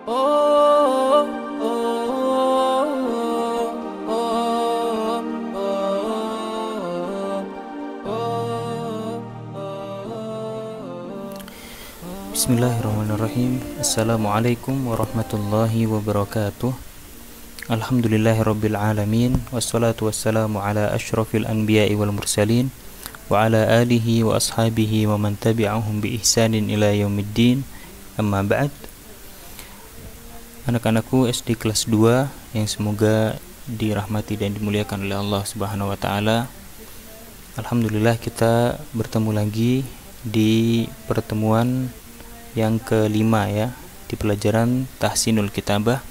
Oh, oh, oh, Bismillahirrahmanirrahim. Assalamualaikum warahmatullahi wabarakatuh. Alhamdulillahirabbil alamin, wassalatu wassalamu ala asyrafil anbiya'i wal mursalin wa ala alihi wa ashabihi wa man tabi'ahum bi ihsanin ila yaumiddin. Amma ba'd. Anak-anakku SD kelas 2 yang semoga dirahmati dan dimuliakan oleh Allah Subhanahu wa taala. Alhamdulillah kita bertemu lagi di pertemuan yang kelima ya, di pelajaran Tahsinul Kitabah,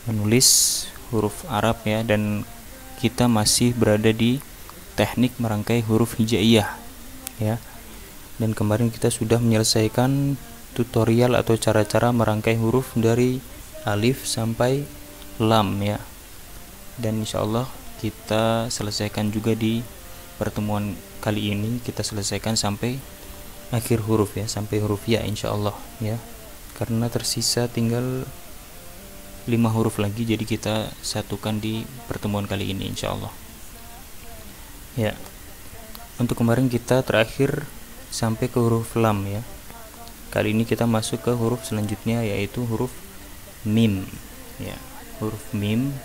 menulis huruf Arab ya, dan kita masih berada di teknik merangkai huruf hijaiyah ya. Dan kemarin kita sudah menyelesaikan tutorial atau cara-cara merangkai huruf dari alif sampai lam ya. Dan insyaallah kita selesaikan juga di pertemuan kali ini, kita selesaikan sampai akhir huruf ya, sampai huruf ya insyaallah ya. Karena tersisa tinggal 5 huruf lagi, jadi kita satukan di pertemuan kali ini insyaallah ya. Untuk kemarin kita terakhir sampai ke huruf lam ya. Kali ini kita masuk ke huruf selanjutnya, yaitu huruf mim ya. Huruf mim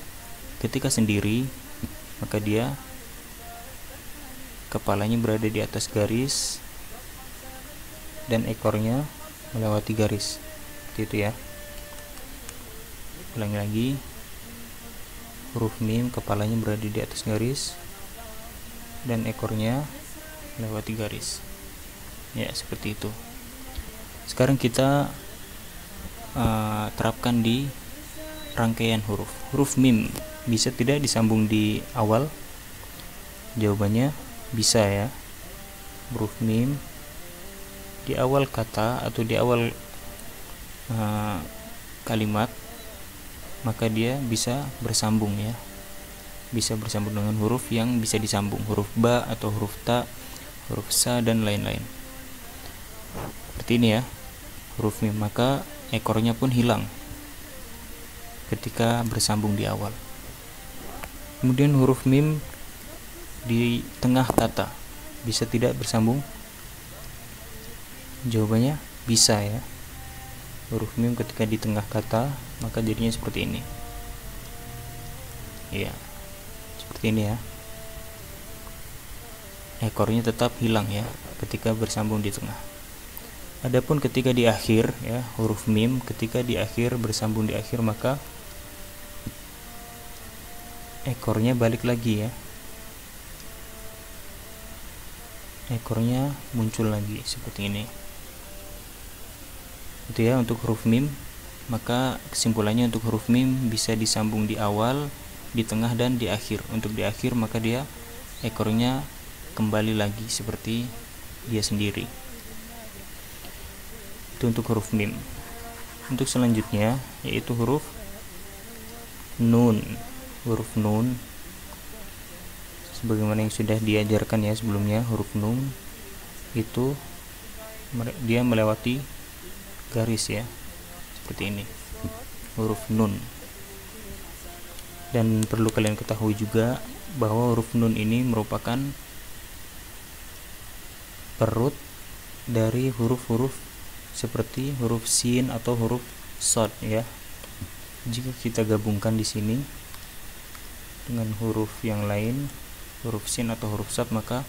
ketika sendiri maka dia kepalanya berada di atas garis dan ekornya melewati garis, seperti itu ya. Ulangi lagi, huruf mim kepalanya berada di atas garis dan ekornya melewati garis ya, seperti itu. Sekarang kita terapkan di rangkaian huruf. Huruf mim bisa tidak disambung di awal? Jawabannya bisa ya. Huruf mim di awal kata atau di awal kalimat, maka dia bisa bersambung ya. Bisa bersambung dengan huruf yang bisa disambung, huruf ba atau huruf ta, huruf sa dan lain-lain. Seperti ini ya, huruf mim, maka ekornya pun hilang ketika bersambung di awal. Kemudian huruf mim di tengah kata bisa tidak bersambung? Jawabannya bisa ya. Huruf mim ketika di tengah kata maka jadinya seperti ini. Iya, seperti ini ya. Ekornya tetap hilang ya ketika bersambung di tengah. Adapun ketika di akhir ya, huruf mim ketika di akhir bersambung di akhir, maka ekornya balik lagi ya. Ekornya muncul lagi seperti ini. Itu ya untuk huruf mim. Maka kesimpulannya untuk huruf mim bisa disambung di awal, di tengah dan di akhir. Untuk di akhir maka dia ekornya kembali lagi seperti dia sendiri. Itu untuk huruf mim. Untuk selanjutnya yaitu huruf nun. Huruf nun sebagaimana yang sudah diajarkan ya sebelumnya, huruf nun itu dia melewati garis ya, seperti ini, huruf nun. Dan perlu kalian ketahui juga bahwa huruf nun ini merupakan perut dari huruf-huruf seperti huruf sin atau huruf shad ya. Jika kita gabungkan di sini dengan huruf yang lain, huruf sin atau huruf shad, maka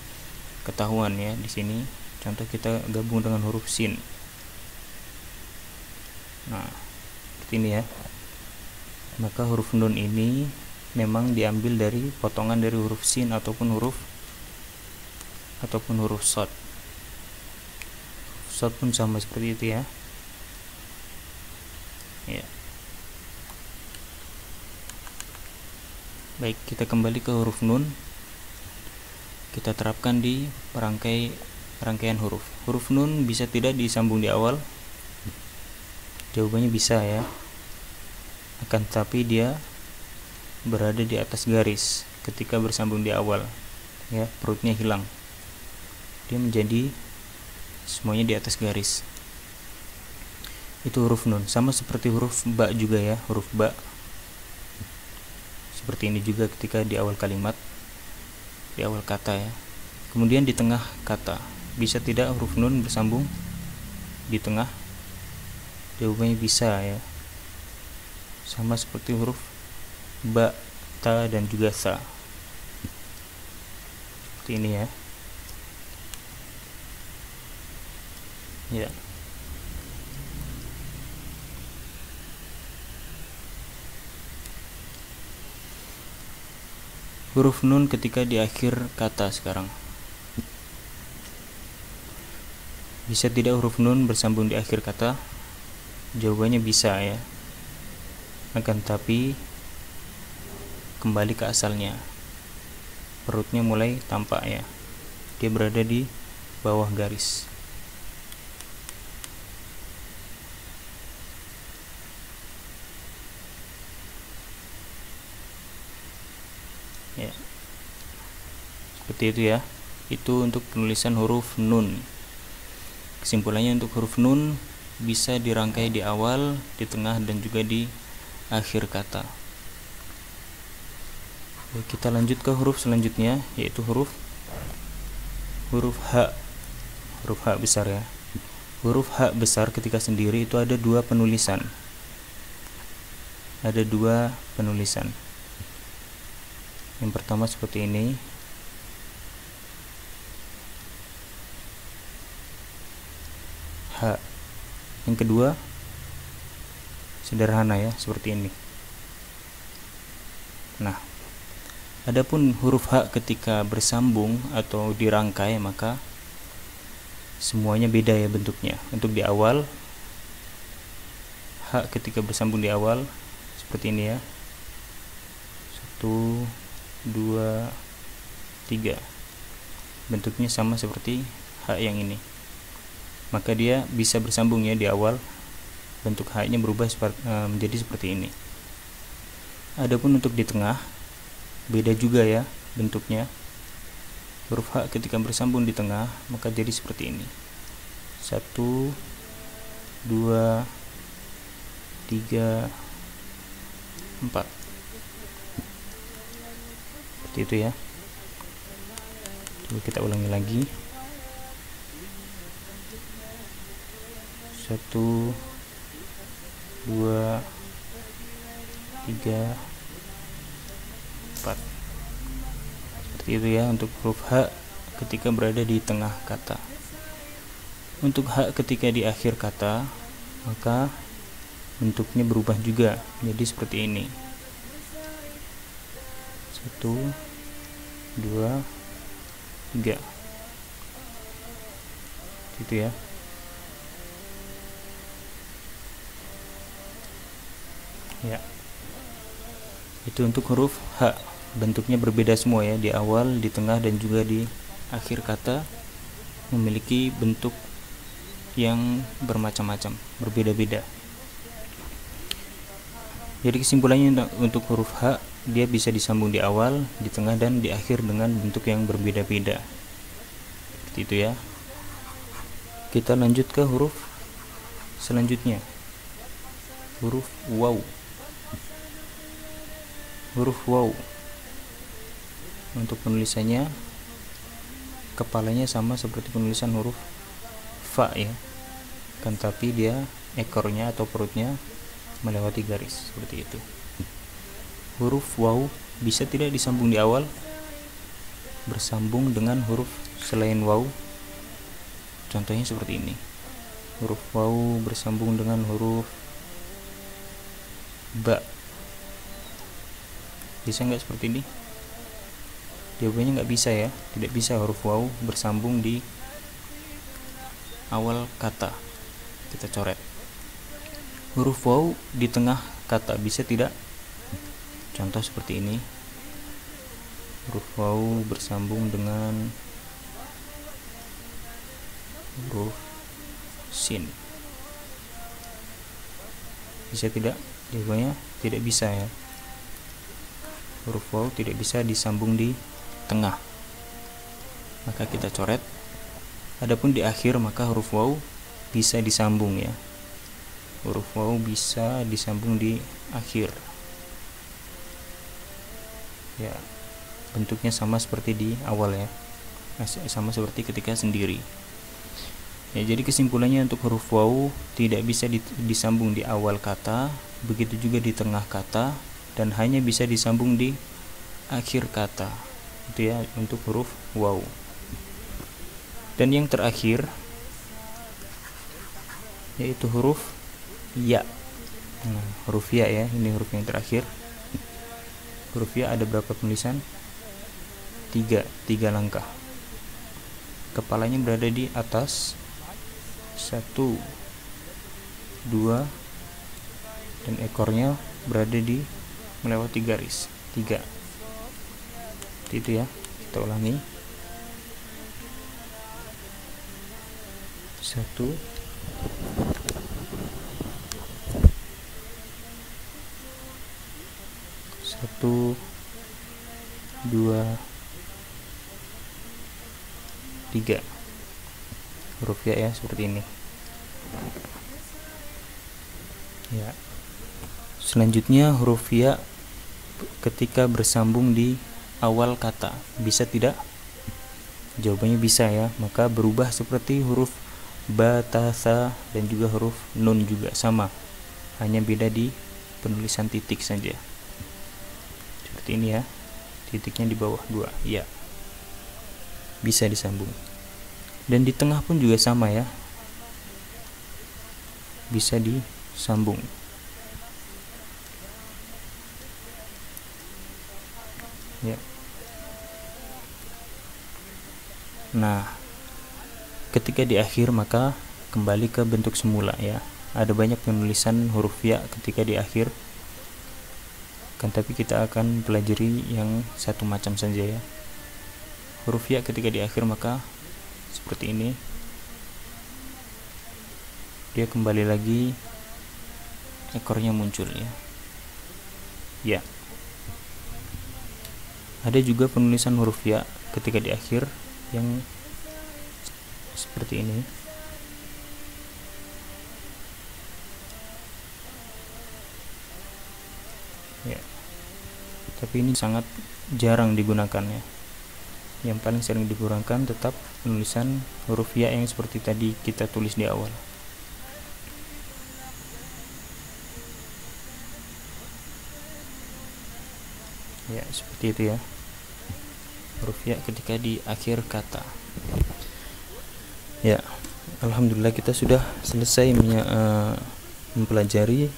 ketahuan ya di sini. Contoh kita gabung dengan huruf sin. Nah, seperti ini ya. Maka huruf nun ini memang diambil dari potongan dari huruf sin ataupun huruf shad. Shad pun sama seperti itu ya. Ya. Baik, kita kembali ke huruf nun. Kita terapkan di rangkaian huruf. Huruf nun bisa tidak disambung di awal? Jawabannya bisa ya. Akan tetapi dia berada di atas garis ketika bersambung di awal ya, perutnya hilang. Dia menjadi semuanya di atas garis. itu huruf nun, sama seperti huruf ba juga ya, huruf ba seperti ini juga ketika di awal kalimat, di awal kata ya. Kemudian di tengah kata, bisa tidak huruf nun bersambung di tengah? Jawabannya bisa ya, sama seperti huruf ba, ta, dan juga sa, seperti ini ya. Ya, huruf nun ketika di akhir kata sekarang. Bisa tidak huruf nun bersambung di akhir kata? Jawabannya bisa ya. Akan tapi kembali ke asalnya. Perutnya mulai tampak ya. Dia berada di bawah garis. Ya. Seperti itu ya. Itu untuk penulisan huruf nun. Kesimpulannya, untuk huruf nun bisa dirangkai di awal, di tengah, dan juga di akhir kata. Oke, kita lanjut ke huruf selanjutnya, yaitu huruf H. Huruf H besar ya. Huruf H besar ketika sendiri itu ada dua penulisan. Ada dua penulisan. Yang pertama seperti ini. H. Yang kedua sederhana ya, seperti ini. Nah, adapun huruf H ketika bersambung atau dirangkai, maka semuanya beda ya bentuknya. Untuk di awal, H ketika bersambung di awal seperti ini ya. 1, 2, 3. Bentuknya sama seperti H yang ini. Maka dia bisa bersambung ya di awal. Bentuk H-nya berubah menjadi seperti ini. Adapun untuk di tengah, beda juga ya bentuknya. Huruf H ketika bersambung di tengah, maka jadi seperti ini. 1, 2, 3, 4. Seperti itu ya. Coba kita ulangi lagi. 1, 2, 3, 4. Seperti itu ya untuk huruf H ketika berada di tengah kata. Untuk H ketika di akhir kata, maka bentuknya berubah juga jadi seperti ini. 1, 2, 3. Gitu ya. Ya, itu untuk huruf H. Bentuknya berbeda semua ya, di awal, di tengah, dan juga di akhir kata memiliki bentuk yang bermacam-macam, berbeda-beda. Jadi kesimpulannya, untuk huruf H, dia bisa disambung di awal, di tengah, dan di akhir dengan bentuk yang berbeda-beda. Seperti itu ya. Kita lanjut ke huruf selanjutnya, huruf waw. Huruf waw, untuk penulisannya, kepalanya sama seperti penulisan huruf fa ya, kan tapi dia ekornya atau perutnya melewati garis, seperti itu. Huruf waw bisa tidak disambung di awal, bersambung dengan huruf selain waw. Contohnya seperti ini. Huruf waw bersambung dengan huruf ba. Bisa nggak seperti ini? Jawabannya nggak bisa ya, tidak bisa huruf waw bersambung di awal kata. Kita coret. Huruf waw di tengah kata, bisa tidak? Contoh seperti ini. Huruf waw bersambung dengan huruf sin. Bisa tidak? Jawabannya tidak bisa ya. Huruf waw tidak bisa disambung di tengah, maka kita coret. Adapun di akhir, maka huruf waw bisa disambung ya. huruf waw bisa disambung di akhir. Ya, bentuknya sama seperti di awal ya, sama seperti ketika sendiri. Ya, jadi kesimpulannya untuk huruf waw tidak bisa disambung di awal kata, begitu juga di tengah kata, dan hanya bisa disambung di akhir kata. Itu ya untuk huruf waw. Dan yang terakhir yaitu huruf ya. Nah, huruf ya ya, ini huruf yang terakhir. Huruf ya ada berapa penulisan? Tiga langkah. Kepalanya berada di atas, 1, 2, dan ekornya berada di melewati garis 3. Itu ya, kita ulangi. 1, 2, 3. Huruf ya seperti ini. Ya. Selanjutnya huruf ya ketika bersambung di awal kata, bisa tidak? Jawabannya bisa ya. Maka berubah seperti huruf ba, ta, sa, dan juga huruf nun juga sama. Hanya beda di penulisan titik saja. Seperti ini ya. Titiknya di bawah 2. Ya. Bisa disambung. Dan di tengah pun juga sama ya. Bisa disambung. Ya. Nah, ketika di akhir maka kembali ke bentuk semula ya. Ada banyak penulisan huruf ya ketika di akhir. Kan tapi kita akan pelajari yang satu macam saja ya. Huruf ya ketika di akhir maka seperti ini. Dia kembali lagi, ekornya muncul ya. Ya. Ada juga penulisan huruf ya ketika di akhir yang seperti ini. Ya. Tapi ini sangat jarang digunakan ya. Yang paling sering digunakan tetap penulisan huruf ya yang seperti tadi kita tulis di awal. Ya, seperti itu ya. Huruf ya ketika di akhir kata. Ya, alhamdulillah kita sudah selesai mempelajari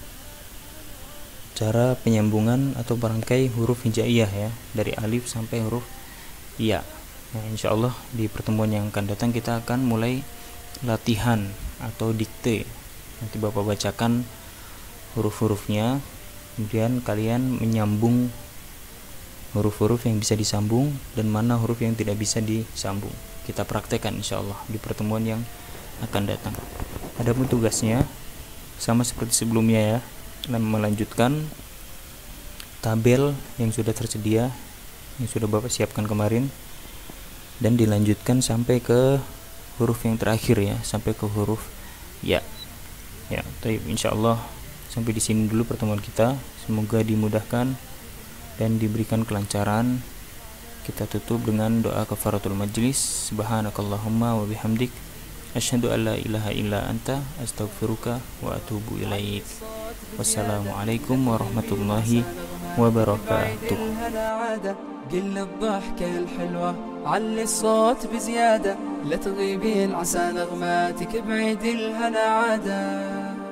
cara penyambungan atau merangkai huruf hijaiyah ya, dari alif sampai huruf ya. Nah, insyaallah di pertemuan yang akan datang kita akan mulai latihan atau dikte. Nanti Bapak bacakan huruf-hurufnya, kemudian kalian menyambung huruf-huruf yang bisa disambung dan mana huruf yang tidak bisa disambung. Kita praktekkan insyaallah di pertemuan yang akan datang. Adapun tugasnya sama seperti sebelumnya ya, melanjutkan tabel yang sudah tersedia, yang sudah Bapak siapkan kemarin, dan dilanjutkan sampai ke huruf yang terakhir ya, sampai ke huruf ya. Ya, baik, insyaallah sampai di sini dulu pertemuan kita. Semoga dimudahkan dan diberikan kelancaran. Kita tutup dengan doa kafaratul majlis. Subhanakallahumma wa bihamdik, asyhadu an la ilaha illa anta, astaghfiruka wa atubu ilaik. Wassalamualaikum warahmatullahi wabarakatuh. قل الضحكة الحلوة علي الصوت بزيادة، لا تغيبين عسى نغماتك بعيد الهنا عادة.